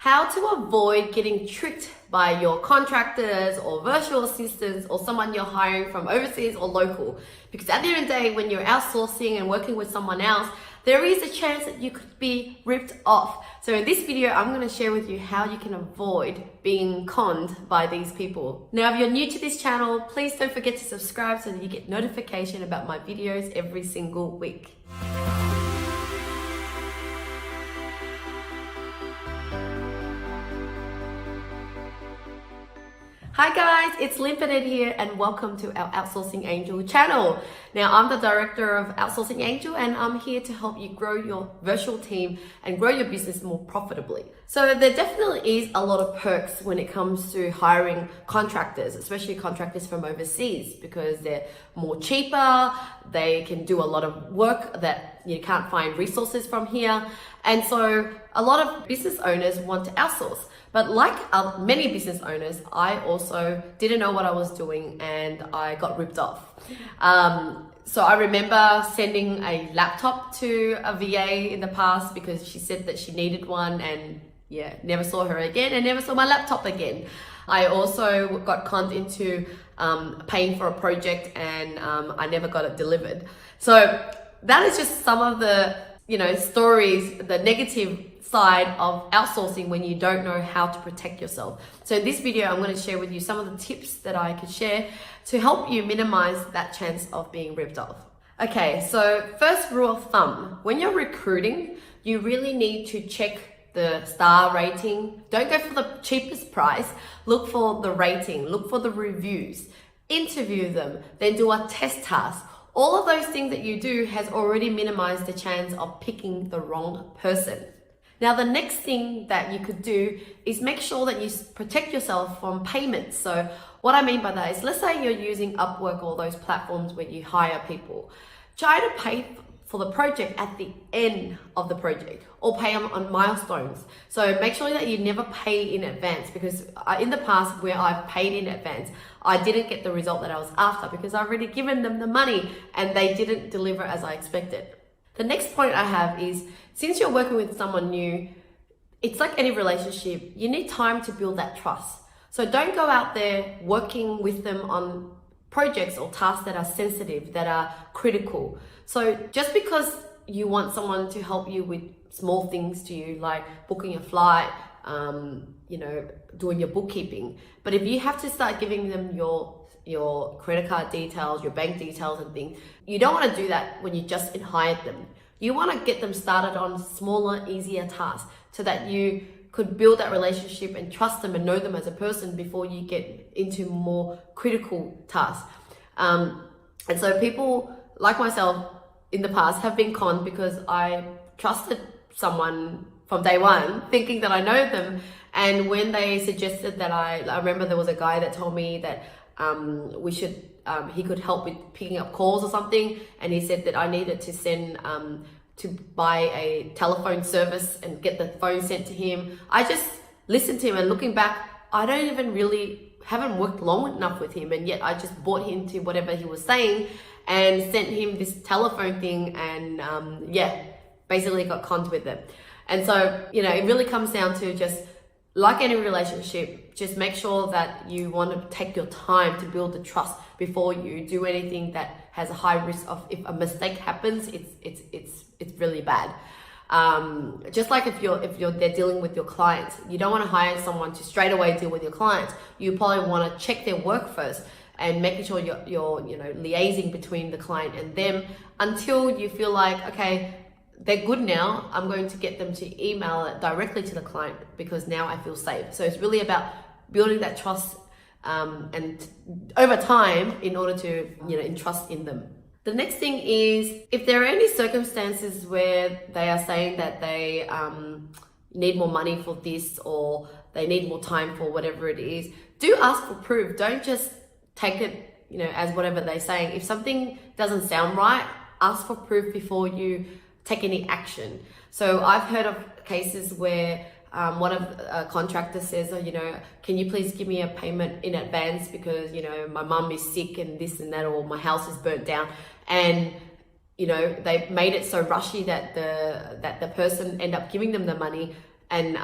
How to avoid getting tricked by your contractors or virtual assistants or someone you're hiring from overseas or local. Because at the end of the day, when you're outsourcing and working with someone else, there is a chance that you could be ripped off. So in this video, I'm going to share with you how you can avoid being conned by these people. Now, if you're new to this channel, please don't forget to subscribe so that you get notification about my videos every single week. Hi guys, it's 𝗩𝗏𝗱𝗆 here and welcome to our Outsourcing Angel channel. Now I'm the director of Outsourcing Angel and I'm here to help you grow your virtual team and grow your business more profitably. So there definitely is a lot of perks when it comes to hiring contractors, especially contractors from overseas, because they're more cheaper, they can do a lot of work that you can't find resources from here. And so a lot of business owners want to outsource. But like many business owners, I also didn't know what I was doing and I got ripped off. So I remember sending a laptop to a VA in the past because she said that she needed one, and yeah, never saw her again and never saw my laptop again. I also got conned into paying for a project and I never got it delivered. So that is just some of the stories, the negative side of outsourcing when you don't know how to protect yourself. So in this video, I'm going to share with you some of the tips that I could share to help you minimize that chance of being ripped off. Okay, so first rule of thumb, when you're recruiting, you really need to check the star rating. Don't go for the cheapest price. Look for the rating, look for the reviews, interview them, then do a test task. All of those things that you do has already minimized the chance of picking the wrong person. Now, the next thing that you could do is make sure that you protect yourself from payments. So what I mean by that is, let's say you're using Upwork or those platforms where you hire people. Try to pay for the project at the end of the project or pay them on milestones. So make sure that you never pay in advance, because in the past where I've paid in advance, I didn't get the result that I was after because I've already given them the money and they didn't deliver as I expected. The next point I have is, since you're working with someone new, it's like any relationship, you need time to build that trust. So don't go out there working with them on projects or tasks that are sensitive, that are critical. So just because you want someone to help you with small things to you, like booking a flight, doing your bookkeeping, but if you have to start giving them your credit card details, your bank details and things, you don't want to do that when you just hired them. You want to get them started on smaller, easier tasks so that you could build that relationship and trust them and know them as a person before you get into more critical tasks. And so people like myself in the past have been conned because I trusted someone from day one thinking that I know them. And when they suggested that I remember there was a guy that told me that he could help with picking up calls or something, and he said that I needed to send to buy a telephone service and get the phone sent to him. I just listened to him, and looking back, I haven't worked long enough with him, and yet I just bought into whatever he was saying and sent him this telephone thing, and basically got conned with it. And so it really comes down to, just like any relationship, just make sure that you want to take your time to build the trust before you do anything that has a high risk of, if a mistake happens, it's really bad. Just like if they're dealing with your clients, you don't want to hire someone to straight away deal with your clients. You probably want to check their work first and making sure you're liaising between the client and them until you feel like, okay, they're good now, I'm going to get them to email it directly to the client because now I feel safe. So it's really about building that trust and over time in order to entrust in them. The next thing is, if there are any circumstances where they are saying that they need more money for this, or they need more time for whatever it is, do ask for proof. Don't just take it as whatever they're saying. If something doesn't sound right, ask for proof before you take any action. So I've heard of cases where one of a contractor says, can you please give me a payment in advance because my mum is sick and this and that, or my house is burnt down, and they made it so rushy that the person ended up giving them the money, and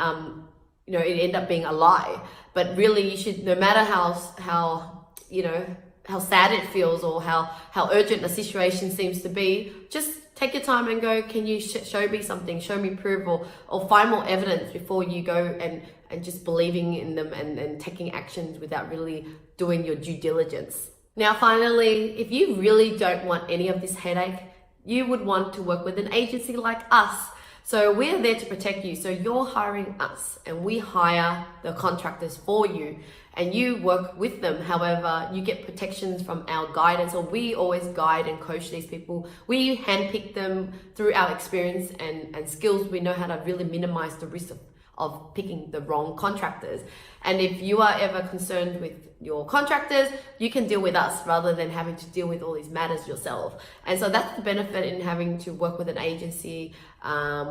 you know, it end up being a lie. But really, you should, no matter how you know, how sad it feels or how urgent the situation seems to be, just take your time and go, can you show me something, show me proof, or find more evidence before you go and just believing in them and taking actions without really doing your due diligence. Now, finally, if you really don't want any of this headache, you would want to work with an agency like us. So we're there to protect you. So you're hiring us and we hire the contractors for you and you work with them. However, you get protections from our guidance, or we always guide and coach these people. We handpick them through our experience and skills. We know how to really minimize the risk of picking the wrong contractors. And if you are ever concerned with your contractors, you can deal with us rather than having to deal with all these matters yourself. And so that's the benefit in having to work with an agency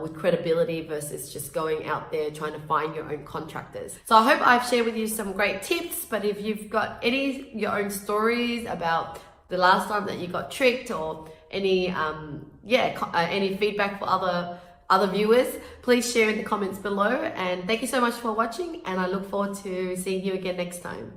with credibility versus just going out there trying to find your own contractors. So I hope I've shared with you some great tips, but if you've got your own stories about the last time that you got tricked, or any feedback for other viewers, please share in the comments below. And thank you so much for watching, and I look forward to seeing you again next time.